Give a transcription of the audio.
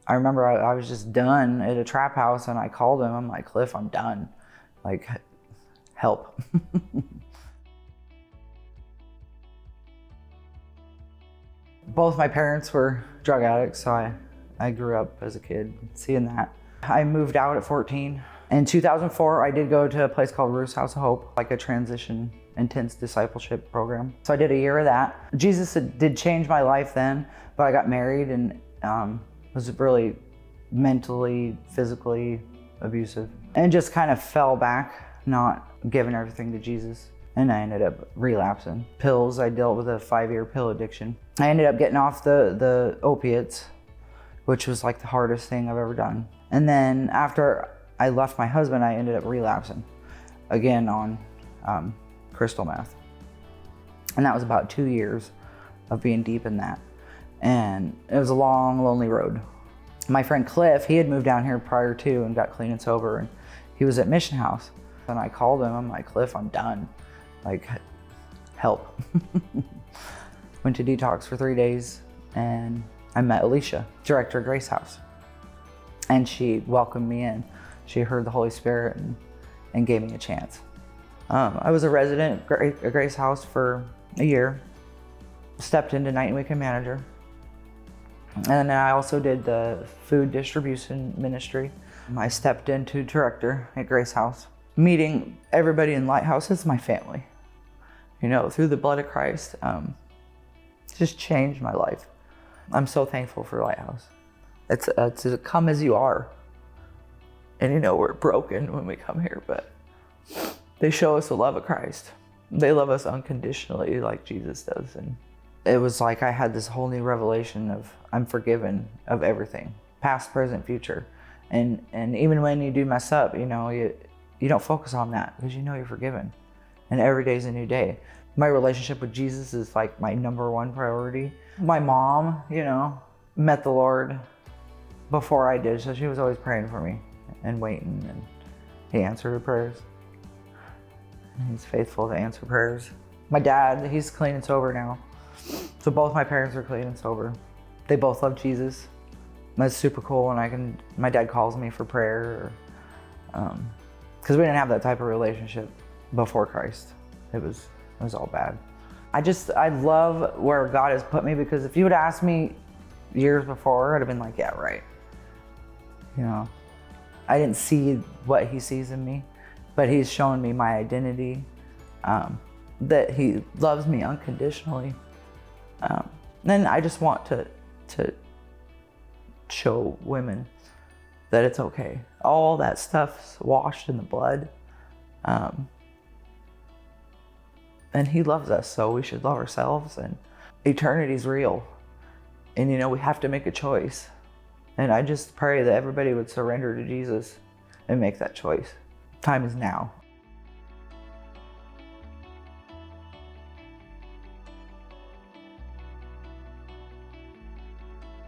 I remember I was just done at a trap house, and I called him. I'm like, Cliff, I'm done. Like, help. Both my parents were drug addicts, so I grew up as a kid seeing that. I moved out at 14. In 2004, I did go to a place called Ruth's House of Hope, like a transition intense discipleship program. So I did a year of that. Jesus did change my life then, but I got married and was really mentally, physically abusive, and just kind of fell back, not giving everything to Jesus. And I ended up relapsing. Pills, I dealt with a 5-year pill addiction. I ended up getting off the opiates, which was like the hardest thing I've ever done. And then after I left my husband, I ended up relapsing again on crystal meth. And that was about 2 years of being deep in that. And it was a long, lonely road. My friend Cliff, he had moved down here prior to and got clean and sober, and he was at Mission House. And I called him, I'm like, Cliff, I'm done. Like, help. Went to detox for 3 days, and I met Alicia, director of Grace House. And she welcomed me in. She heard the Holy Spirit and gave me a chance. I was a resident at Grace House for a year, stepped into night and weekend manager. And then I also did the food distribution ministry. I stepped into director at Grace House. Meeting everybody in Lighthouse is my family. You know, through the blood of Christ, just changed my life. I'm so thankful for Lighthouse. It's to come as you are. And you know, we're broken when we come here, but they show us the love of Christ. They love us unconditionally like Jesus does. And it was like I had this whole new revelation of I'm forgiven of everything, past, present, future. And even when you do mess up, you know, you don't focus on that because you know you're forgiven. And every day's a new day. My relationship with Jesus is like my number one priority. My mom, you know, met the Lord before I did, so she was always praying for me and waiting, and he answered her prayers. And he's faithful to answer prayers. My dad, he's clean and sober now. So both my parents are clean and sober. They both love Jesus. That's super cool when my dad calls me for prayer, because we didn't have that type of relationship before Christ. It was all bad. I love where God has put me, because if you would ask me years before, I'd have been like, yeah, right. You know, I didn't see what he sees in me, but he's shown me my identity, that he loves me unconditionally. And I just want to show women that it's okay. All that stuff's washed in the blood. And he loves us, so we should love ourselves. And eternity's real. And you know, we have to make a choice. And I just pray that everybody would surrender to Jesus and make that choice. Time is now.